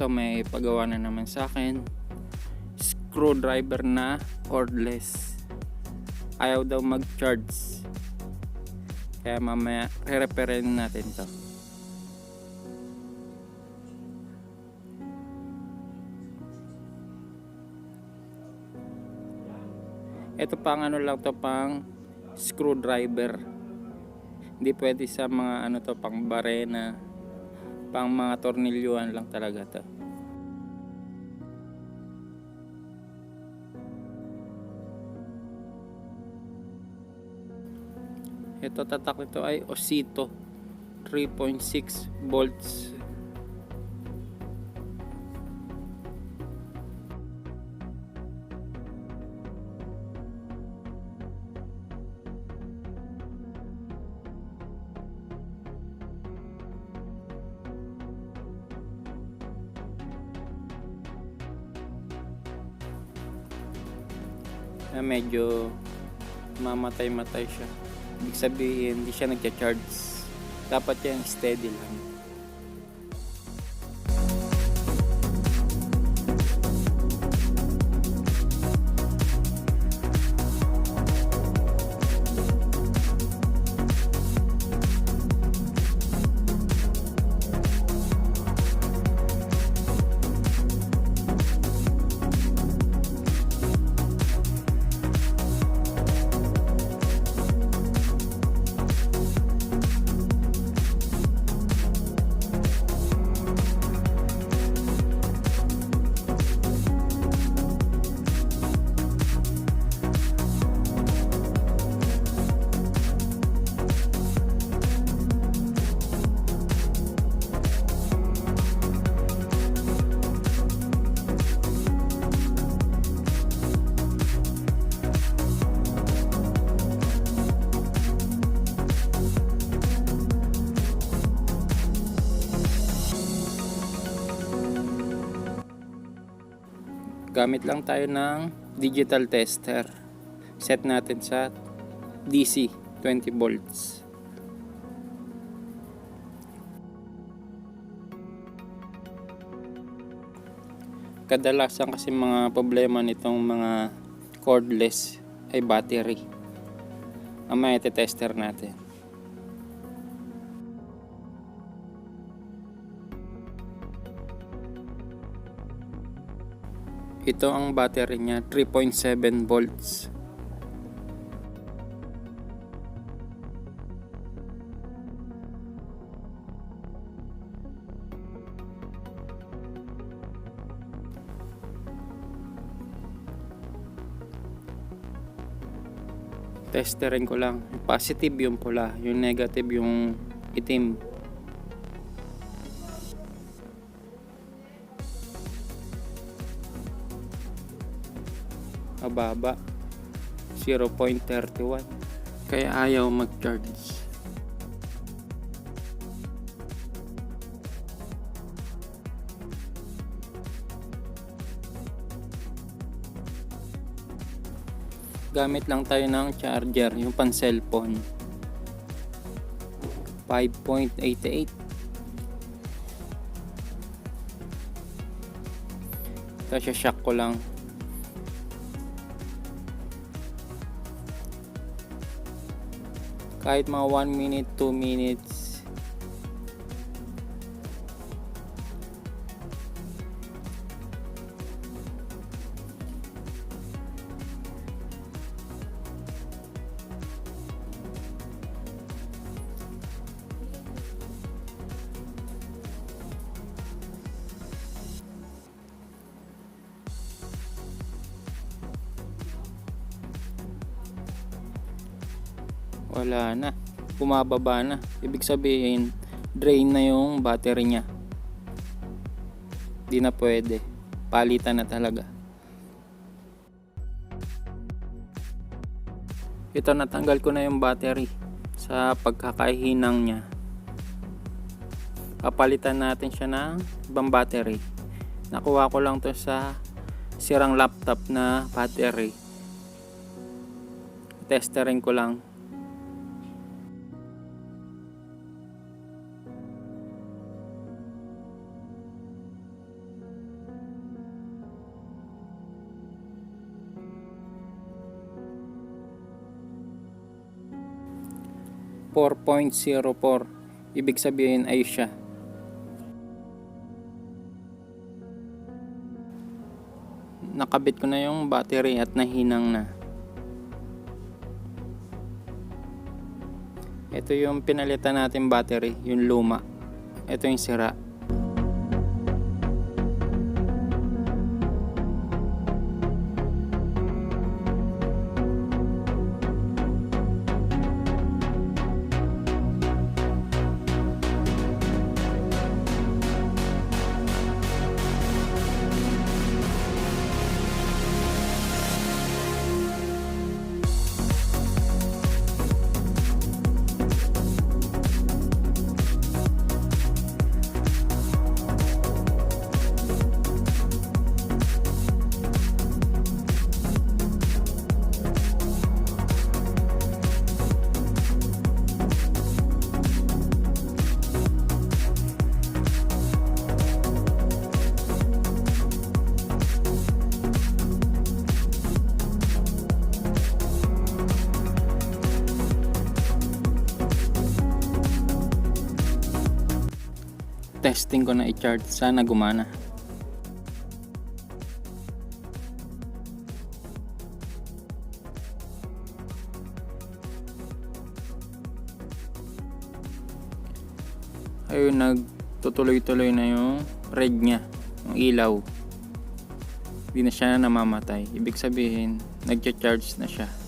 Ito may pagawa na naman sa akin, screwdriver na cordless, ayaw daw mag charge, kaya mamaya re-repair natin to. Ito pang ano lang to, pang screwdriver, hindi pwede sa mga ano to, pang barena, pang mga tornilyuhan lang talaga to. Ito tatak nito ay Osito 3.6 volts. Medyo mamatay-matay siya. Ibig sabihin, hindi siya nagcha-charge. Dapat yan steady lang. Gamit lang tayo ng digital tester. Set natin sa DC 20 volts. Kadalasan kasi mga problema nitong mga cordless ay battery. Mamaya ite-tester natin. Ito ang battery niya, 3.7 volts. Testerin ko lang. Positive yung pula, yung negative yung itim. Mababa, 0.31, kaya ayaw mag-charge. Gamit lang tayo ng charger, yung pan cellphone, 5.88. Tapos shock ko lang. Kahit mga 1 minute, 2 minutes. Wala na, bumababa na. Ibig sabihin, drain na yung battery niya. Di na pwede, palitan na talaga. Ito, natanggal ko na yung battery sa pagkakahinang niya. Papalitan natin siya ng ibang battery. Nakuha ko lang to sa sirang laptop na battery. Testerin ko lang 4.04. Ibig sabihin ay siya. Nakabit ko na yung battery at nahinang na. Ito yung pinalitan natin battery, yung luma. Ito yung sira. Testing ko na i-charge, sana gumana. Ayun, nagtutuloy-tuloy na yung red nya, yung ilaw. Hindi na siya namamatay. Ibig sabihin, nagcha-charge na siya.